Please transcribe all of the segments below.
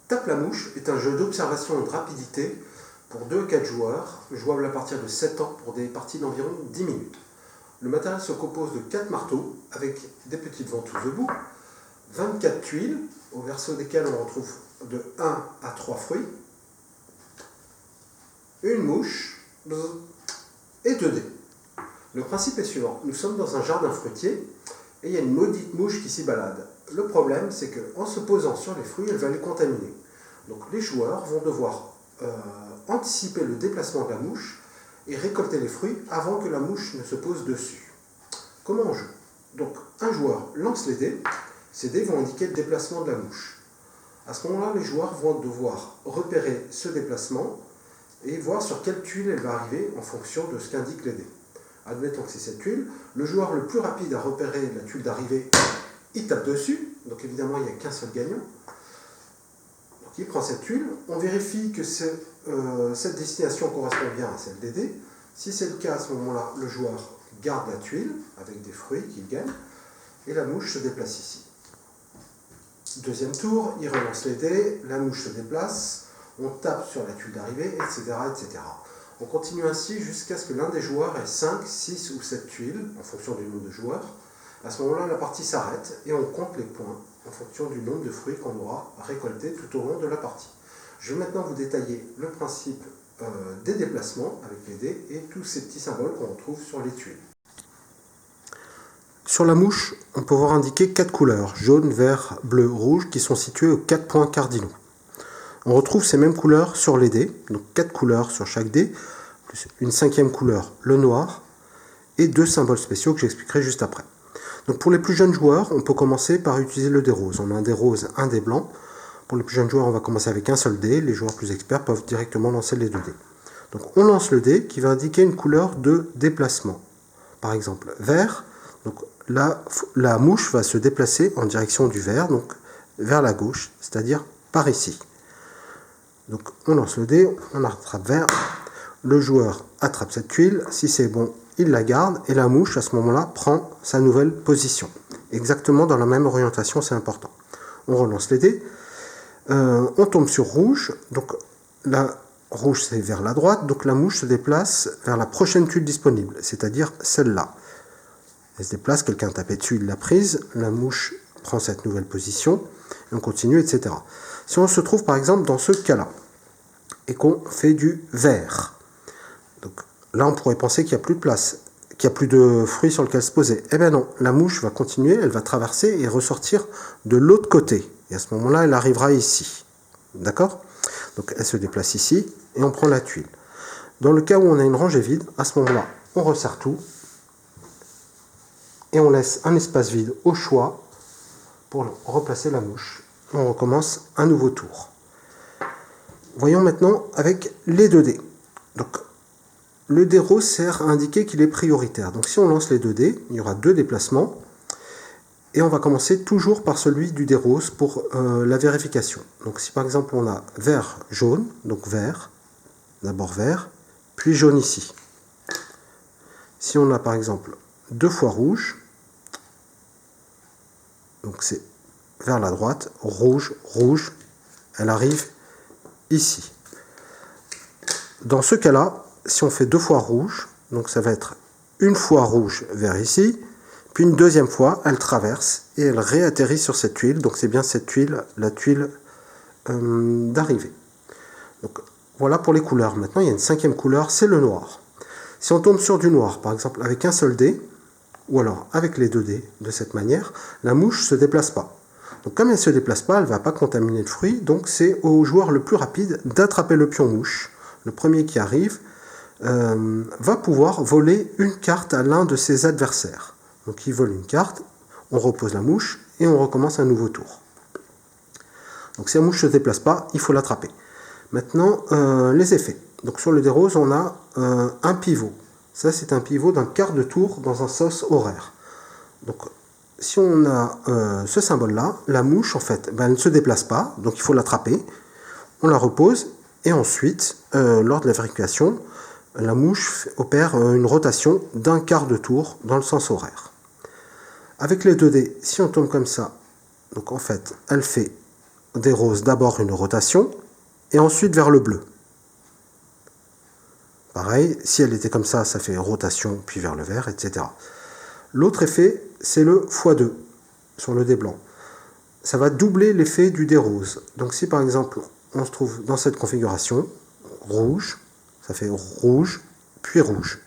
Tape la mouche est un jeu d'observation et de rapidité pour 2 à 4 joueurs, jouable à partir de 7 ans pour des parties d'environ 10 minutes. Le matériel se compose de 4 marteaux avec des petites ventouses debout, 24 tuiles, au verso desquelles on retrouve de 1 à 3 fruits, une mouche et 2 dés. Le principe est suivant, nous sommes dans un jardin fruitier et il y a une maudite mouche qui s'y balade. Le problème, c'est qu'en se posant sur les fruits, elle va les contaminer. Donc les joueurs vont devoir anticiper le déplacement de la mouche et récolter les fruits avant que la mouche ne se pose dessus. Comment on joue? Donc un joueur lance les dés, ces dés vont indiquer le déplacement de la mouche. À ce moment-là, les joueurs vont devoir repérer ce déplacement et voir sur quelle tuile elle va arriver en fonction de ce qu'indiquent les dés. Admettons que c'est cette tuile, le joueur le plus rapide à repérer la tuile d'arrivée, il tape dessus, donc évidemment il n'y a qu'un seul gagnant. Donc il prend cette tuile, on vérifie que cette destination correspond bien à celle des dés. Si c'est le cas, à ce moment-là, le joueur garde la tuile avec des fruits qu'il gagne, et la mouche se déplace ici. Deuxième tour, il relance les dés, la mouche se déplace, on tape sur la tuile d'arrivée, etc., etc. On continue ainsi jusqu'à ce que l'un des joueurs ait 5, 6 ou 7 tuiles, en fonction du nombre de joueurs. À ce moment-là, la partie s'arrête et on compte les points en fonction du nombre de fruits qu'on aura récoltés tout au long de la partie. Je vais maintenant vous détailler le principe des déplacements avec les dés et tous ces petits symboles qu'on retrouve sur les tuiles. Sur la mouche, on peut voir indiquer 4 couleurs, jaune, vert, bleu, rouge, qui sont situées aux 4 points cardinaux. On retrouve ces mêmes couleurs sur les dés, donc 4 couleurs sur chaque dé, plus une 5e couleur, le noir, et 2 symboles spéciaux que j'expliquerai juste après. Donc pour les plus jeunes joueurs, on peut commencer par utiliser le dé rose. On a un dé rose, un dé blanc. Pour les plus jeunes joueurs, on va commencer avec un seul dé. Les joueurs plus experts peuvent directement lancer les 2 dés. Donc on lance le dé qui va indiquer une couleur de déplacement. Par exemple, vert, donc la mouche va se déplacer en direction du vert, donc vers la gauche, c'est-à-dire par ici. Donc on lance le dé, on attrape vert, le joueur attrape cette tuile, si c'est bon, il la garde, et la mouche, à ce moment-là, prend sa nouvelle position. Exactement dans la même orientation, c'est important. On relance les dés, on tombe sur rouge, donc la rouge c'est vers la droite, donc la mouche se déplace vers la prochaine tuile disponible, c'est-à-dire celle-là. Elle se déplace, quelqu'un a tapé dessus, il l'a prise, la mouche prend cette nouvelle position, et on continue, etc. Si on se trouve par exemple dans ce cas-là, et qu'on fait du vert, donc là on pourrait penser qu'il n'y a plus de place, qu'il n'y a plus de fruits sur lequel se poser. Eh bien non, la mouche va continuer, elle va traverser et ressortir de l'autre côté. Et à ce moment-là, elle arrivera ici. D'accord? Donc elle se déplace ici, et on prend la tuile. Dans le cas où on a une rangée vide, à ce moment-là, on resserre tout, et on laisse un espace vide au choix pour replacer la mouche. On recommence un nouveau tour. Voyons maintenant avec les 2 dés. Donc, le dé rose sert à indiquer qu'il est prioritaire. Donc si on lance les 2 dés, il y aura 2 déplacements. Et on va commencer toujours par celui du dé rose pour la vérification. Donc si par exemple on a vert, jaune, donc vert, d'abord vert, puis jaune ici. Si on a par exemple 2 fois rouge, donc c'est vers la droite, rouge, rouge, elle arrive ici. Dans ce cas-là, si on fait 2 fois rouge, donc ça va être une fois rouge vers ici, puis une deuxième fois, elle traverse et elle réatterrit sur cette tuile, donc c'est bien cette tuile, la tuile d'arrivée. Donc voilà pour les couleurs. Maintenant, il y a une 5e couleur, c'est le noir. Si on tombe sur du noir, par exemple avec un seul dé, ou alors avec les 2 dés, de cette manière, la mouche ne se déplace pas. Donc comme elle ne se déplace pas, elle ne va pas contaminer le fruit, donc c'est au joueur le plus rapide d'attraper le pion mouche. Le premier qui arrive va pouvoir voler une carte à l'un de ses adversaires. Donc il vole une carte, on repose la mouche et on recommence un nouveau tour. Donc si la mouche ne se déplace pas, il faut l'attraper. Maintenant, les effets. Donc sur le dé rose, on a un pivot. Ça, c'est un pivot d'un quart de tour dans un sens horaire. Donc si on a ce symbole-là, la mouche, en fait, elle ne se déplace pas, donc il faut l'attraper. On la repose, et ensuite, lors de la vérification, la mouche opère une rotation d'un quart de tour dans le sens horaire. Avec les 2 dés, si on tombe comme ça, donc en fait, elle fait des roses d'abord une rotation et ensuite vers le bleu. Pareil, si elle était comme ça fait rotation puis vers le vert, etc. L'autre effet, c'est le x2 sur le dé blanc. Ça va doubler l'effet du dé rose. Donc si par exemple on se trouve dans cette configuration, rouge, ça fait rouge, puis rouge.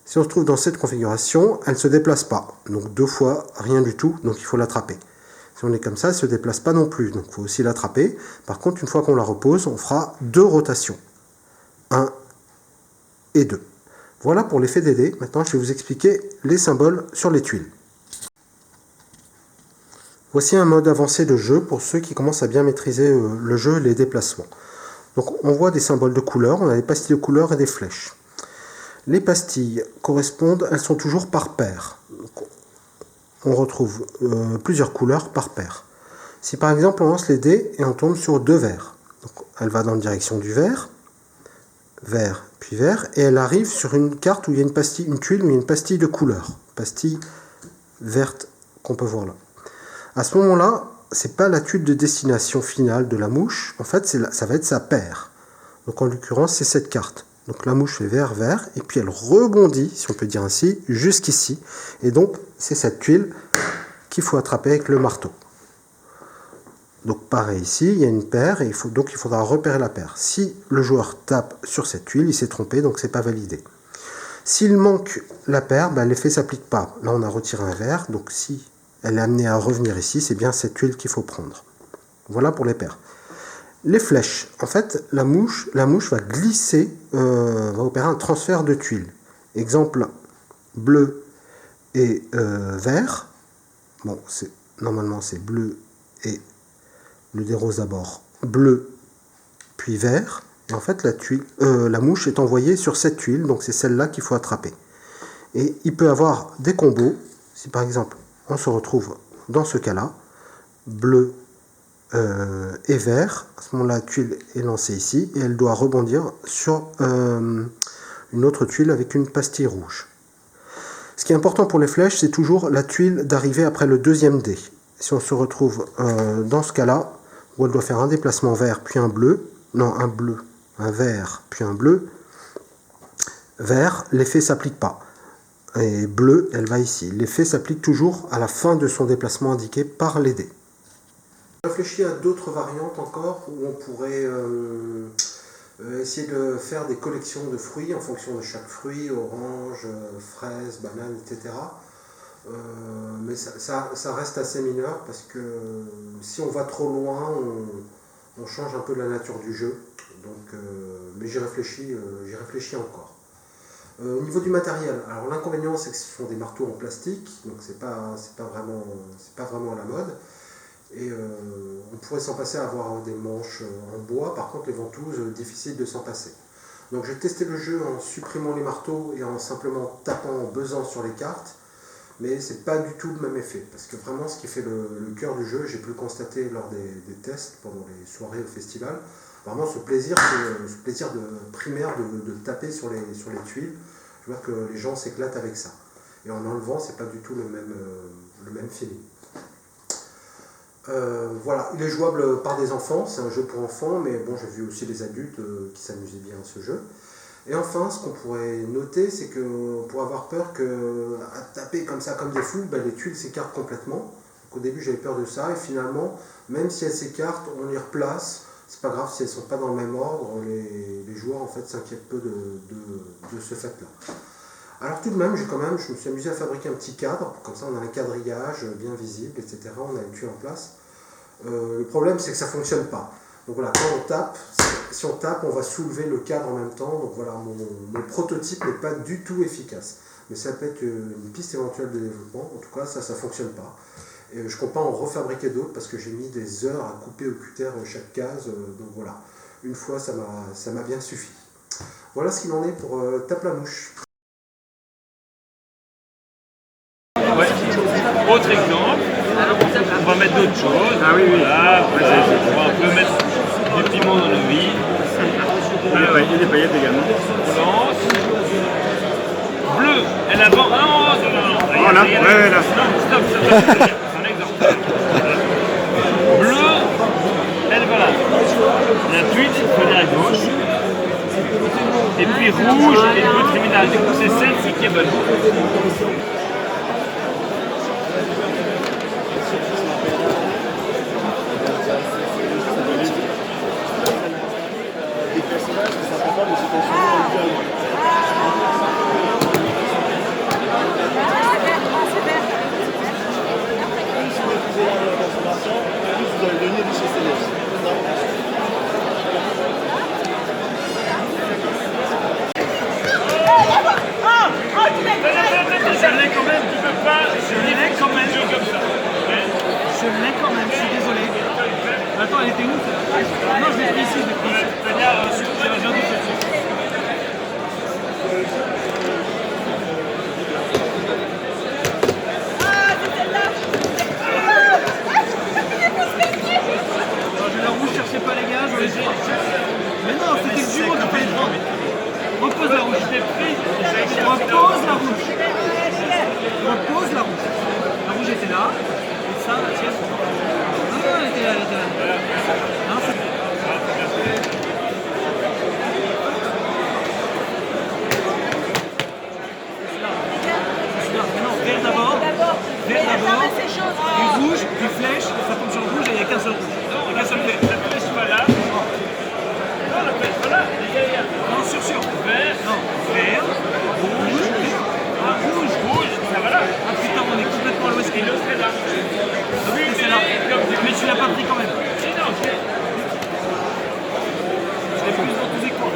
Si on se trouve dans cette configuration, elle ne se déplace pas. Donc 2 fois, rien du tout, donc il faut l'attraper. Si on est comme ça, elle ne se déplace pas non plus, donc il faut aussi l'attraper. Par contre, une fois qu'on la repose, on fera 2 rotations. 1 et 2. Voilà pour l'effet des dés. Maintenant, je vais vous expliquer les symboles sur les tuiles. Voici un mode avancé de jeu pour ceux qui commencent à bien maîtriser le jeu et les déplacements. Donc on voit des symboles de couleurs, on a des pastilles de couleurs et des flèches. Les pastilles correspondent, elles sont toujours par paire. Donc, on retrouve plusieurs couleurs par paire. Si par exemple on lance les dés et on tombe sur 2 verts, donc elle va dans la direction du vert, vert puis vert, et elle arrive sur une carte où il y a une tuile où il y a une pastille de couleur, pastille verte qu'on peut voir là. À ce moment-là, c'est pas la tuile de destination finale de la mouche, en fait ça va être sa paire. Donc en l'occurrence c'est cette carte. Donc la mouche fait vert, vert, et puis elle rebondit, si on peut dire ainsi, jusqu'ici. Et donc c'est cette tuile qu'il faut attraper avec le marteau. Donc pareil ici, il y a une paire, et donc il faudra repérer la paire. Si le joueur tape sur cette tuile, il s'est trompé, donc c'est pas validé. S'il manque la paire, l'effet ne s'applique pas. Là on a retiré un vert, donc si elle est amenée à revenir ici, c'est bien cette tuile qu'il faut prendre. Voilà pour les paires. Les flèches, en fait, la mouche va glisser, va opérer un transfert de tuiles. Exemple, bleu et vert. Bon, normalement c'est bleu et le dé rose d'abord, bleu puis vert. Et en fait, la mouche est envoyée sur cette tuile, donc c'est celle-là qu'il faut attraper. Et il peut avoir des combos. Si par exemple, on se retrouve dans ce cas-là, bleu et vert, à ce moment-là, la tuile est lancée ici et elle doit rebondir sur une autre tuile avec une pastille rouge. Ce qui est important pour les flèches, c'est toujours la tuile d'arrivée après le deuxième dé. Si on se retrouve dans ce cas-là, où elle doit faire un déplacement vert puis un bleu, non, un vert puis un bleu, vert, l'effet ne s'applique pas. Et bleu, elle va ici. L'effet s'applique toujours à la fin de son déplacement indiqué par les dés. Je réfléchis à d'autres variantes encore où on pourrait essayer de faire des collections de fruits en fonction de chaque fruit, orange, fraise, banane, etc. Mais ça reste assez mineur parce que si on va trop loin, on change un peu la nature du jeu. Donc, mais j'y réfléchis encore. Au niveau du matériel, alors l'inconvénient c'est que ce sont des marteaux en plastique, donc c'est pas vraiment à la mode. Et on pourrait s'en passer à avoir des manches en bois, par contre les ventouses, difficile de s'en passer. Donc j'ai testé le jeu en supprimant les marteaux et en simplement tapant, en buzzant sur les cartes, mais c'est pas du tout le même effet, parce que vraiment ce qui fait le cœur du jeu, j'ai pu le constater lors des tests pendant les soirées au festival, vraiment ce plaisir primaire de taper sur les tuiles. Je vois que les gens s'éclatent avec ça. Et en enlevant, c'est pas du tout le même feeling. Voilà, il est jouable par des enfants, c'est un jeu pour enfants, mais bon, j'ai vu aussi des adultes qui s'amusaient bien à ce jeu. Et enfin, ce qu'on pourrait noter, c'est qu'on pourrait avoir peur qu'à taper comme ça, comme des fous, les tuiles s'écartent complètement. Donc, au début, j'avais peur de ça, et finalement, même si elles s'écartent, on les replace. C'est pas grave si elles ne sont pas dans le même ordre, les joueurs en fait s'inquiètent peu de ce fait-là. Alors tout de même, je me suis amusé à fabriquer un petit cadre, comme ça on a un quadrillage bien visible, etc. On a une tuile en place. Le problème c'est que ça ne fonctionne pas. Donc voilà, quand on tape, si on tape, on va soulever le cadre en même temps. Donc voilà, mon prototype n'est pas du tout efficace. Mais ça peut être une piste éventuelle de développement. En tout cas, ça ne fonctionne pas. Et je ne compte pas en refabriquer d'autres parce que j'ai mis des heures à couper au cutter chaque case. Donc voilà, une fois ça m'a bien suffi. Voilà ce qu'il en est pour Tape la mouche. Ouais. Autre exemple, on va mettre d'autres choses. Ah oui, oui. Voilà, on va un peu mettre du piment dans nos vies. Et des paillettes également. On lance. Bleu, elle avance. Ah non. Voilà, ouais, là. Non, stop. C'est un exemple. Bleu, Je l'ai quand même, tu peux pas. Je l'ai quand même. Comme ça. Je l'ai quand même, je suis désolé. Attends, elle était où celle-là? Non, je l'ai pris ici, je l'ai pris ici. J'ai un doute là-dessus. Alors, je la rouge, cherchez pas les gars, je les ai. Mais non, c'était le jumeau qu'il fallait prendre. Repose la rouge. Repose la rouge. Repose la rouge. La rouge était là. Et ça, la tienne. Non, non, elle était là, elle était là. Non, c'est bon. Celui-là. Mais non, vert d'abord. Vert d'abord. Du rouge, du flèche, ça tombe sur le rouge et il n'y a qu'un seul rouge. Il n'y a qu'un seul vert. La flèche pas là. Non, la flèche pas là. Non, sur. Vert. Non, vert, rouge, ah, rouge, Ça va là. Ah putain, on est complètement à l'ouest. Et l'autre est là. Oui, c'est là. Mais tu l'as pas pris quand même. Et non, Je l'ai plus dans tous les coins.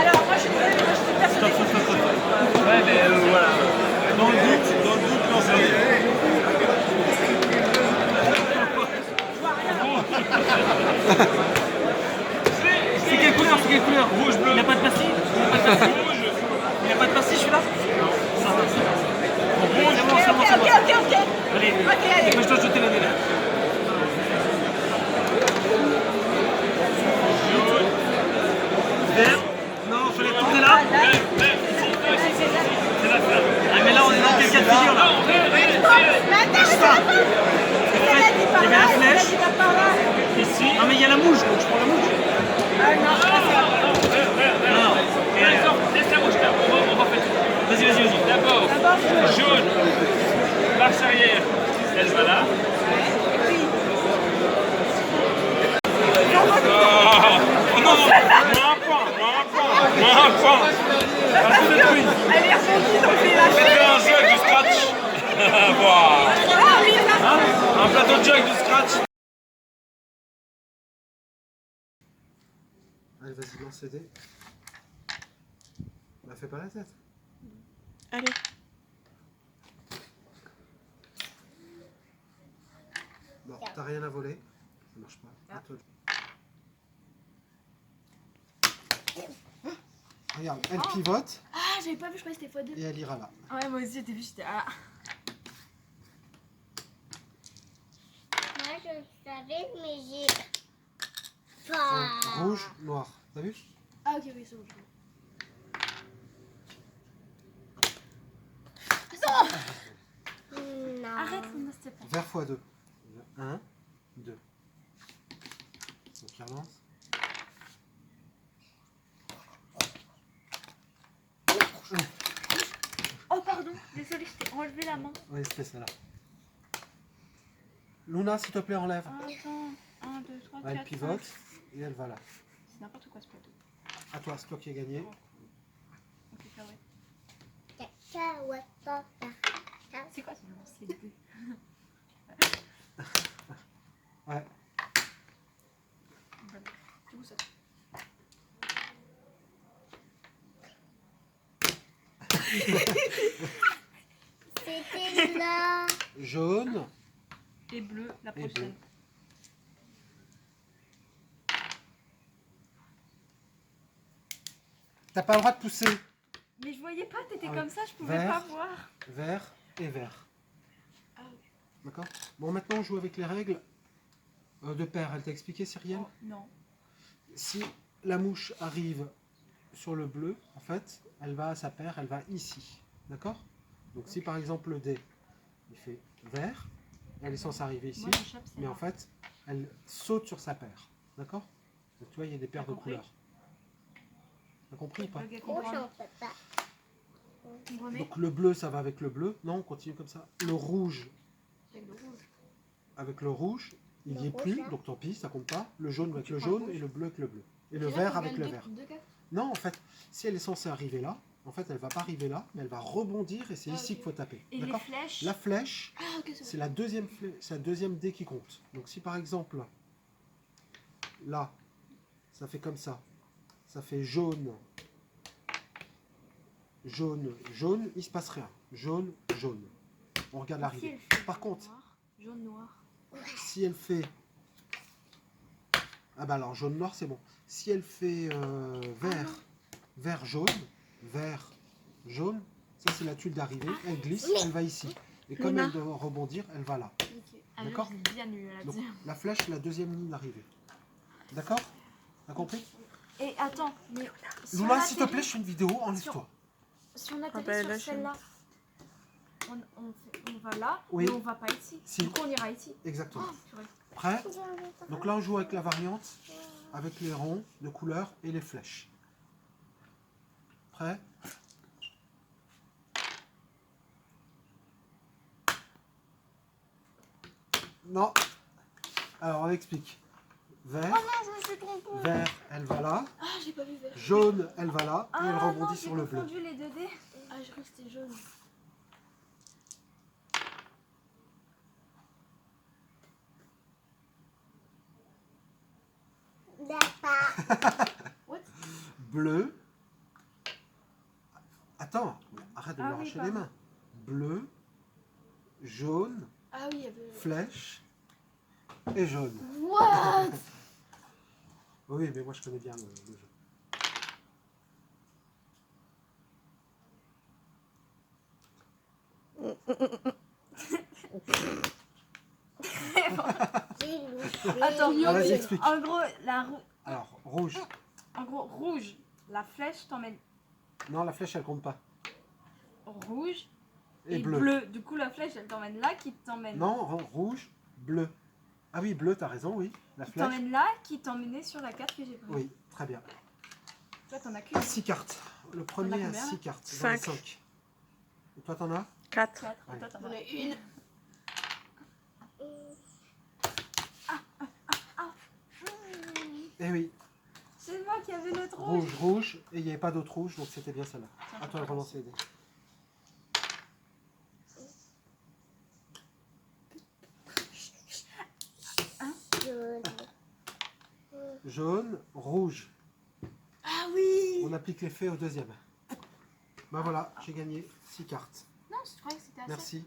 Alors, moi, je suis persuadée. Stop. Ouais, mais voilà. Dans le doute, non, ça y est. C'est quelle couleur? Rouge, bleu. Il n'y a pas de pastille? Il n'y a pas de pastille celui-là? Non. Ça va. C'est bon. Ok. Allez, allez. moi je dois jeter la délai. Vert. Non, il fallait tourner là. C'est la fin. Ah, mais là on est dans quel cas de figure là? Il y avait la flèche. Ici. Ah mais il y a la mouche, donc je prends la mouche. Non. laisse la rouge là. On va faire. Vas-y. D'abord, jaune. Marche arrière. Elle va là. Oh non, moins un point. Elle est rebondie, donc c'est la C'était un jeu avec du scratch. Un plateau de jeu avec du scratch. Allez, vas-y, lance les dés. Bah, fais pas la tête. Allez. Bon, t'as rien à voler. Ça marche pas. À toi. Regarde, elle pivote Ah, j'avais pas vu, je croyais que c'était x2. et elle ira là. Ouais, moi aussi, j'étais vu, j'étais. Ah. Moi, je savais, mais j'ai pas. Rouge, noir. T'as vu? Ah, ok, oui, c'est bon. Non. Arrête, non, s'il te plaît. Vert x2. 1, 2. Donc il relance. Oh, pardon, désolé, je t'ai enlevé la main. Oui, c'était ça là. Luna, s'il te plaît, enlève. Attends, 1, 2, 3, 4. Elle pivote et elle va là. C'est n'importe quoi ce plateau. À toi, c'est toi qui as gagné. Ok, ça ouais. C'est quoi ce nom? C'est le but. Ouais. C'est où ça? C'était là. Jaune. Et bleu, la Et prochaine. bleu. T'as pas le droit de pousser. Mais je voyais pas, t'étais Ah oui. comme ça, je pouvais Vert. pas voir. Vert et vert. Ah oui. D'accord. Bon, maintenant on joue avec les règles de paire. Elle t'a expliqué, Cyrielle? Oh, non. Si la mouche arrive sur le bleu, en fait, elle va à sa paire, elle va ici. D'accord? Donc si par exemple le dé, il fait vert, elle est censée arriver ici, Moi, je chope, c'est mais en là. fait, elle saute sur sa paire. D'accord? Donc tu vois, il y a des paires de T'as compris? couleurs. T'as compris ou pas? Ok, Oh, comprends. j'en peux pas. Vous remets Donc le bleu, ça va avec le bleu. Non, on continue comme ça. Le rouge, avec le rouge. avec le rouge, il n'y est Le rouge, plus, là. donc tant pis, ça compte pas. Le jaune avec Tu le prends le jaune rouge. et le bleu avec le bleu. Et le vert avec le vert. Non, en fait, si elle est censée arriver là, en fait, elle va pas arriver là, mais elle va rebondir et c'est ici qu'il faut taper. Et les D'accord? flèches? La flèche, Ah, ok, c'est c'est la deuxième dé qui compte. Donc si par exemple, là, ça fait comme ça fait jaune, jaune, jaune, il se passe rien. Jaune, jaune. On regarde Si l'arrivée. elle fait Par contre, noir, jaune, noir. si elle fait... Ah bah alors, jaune, noir, c'est bon. Si elle fait vert, vert, jaune, ça c'est la tuile d'arrivée. Elle glisse, elle va ici. Et comme elle doit rebondir, elle va là. Ok. Ah, D'accord. je suis bien nulle Donc là-dessus. la flèche, c'est la deuxième ligne d'arrivée. D'accord? T'as compris? Et attends, mais si Lula, on s'il te plaît, atterrit- je fais une vidéo, enlève-toi. Si on Ah atterrit bah, sur là, celle-là, on va là, Oui. mais on va pas ici. Si. Du coup, on ira ici. Exactement. Oh, purée. Prêt? Donc là, on joue avec la variante, avec les ronds de couleur et les flèches. Prêt? Non. Alors, on explique. Vert, je me suis trompée. vert, elle va là. Ah, j'ai pas vu vert. Jaune, elle va là. Et elle Ah rebondit non, sur le j'ai bleu. confondu les 2D. Ah, je crois que c'était jaune. D'accord. What? Bleu. Attends, arrête de Ah me oui, arracher pardon. les mains. Bleu, jaune, Ah oui, il y avait... flèche et jaune. What? Oui, mais moi je connais bien le jeu. Attends, Ah, vas-y, explique. en gros, Alors, rouge. en gros, rouge, la flèche t'emmène Non, la flèche elle compte pas. rouge Et, et bleu. bleu. Du coup, la flèche, elle t'emmène là, qui t'emmène... Non, rouge, bleu. Ah oui, bleu, t'as raison, oui. La Qui flèche. t'emmène là, qui t'emmenait sur la carte que j'ai prise. Oui, très bien. Toi, t'en as qu'une. 6 cartes. Le premier a combien, là 6 cartes. Dans les 5. 5. Et toi, t'en as 4. 4. Et toi, t'en as une. Eh oui, C'est moi qui avais l'autre rouge. rouge, rouge. Et il n'y avait pas d'autre rouge, donc c'était bien celle-là. À toi de relancer les dés. Jaune. Jaune, rouge. Ah oui. On applique l'effet au deuxième. Ben voilà, j'ai gagné 6 cartes. Non, je croyais que c'était assez. Merci.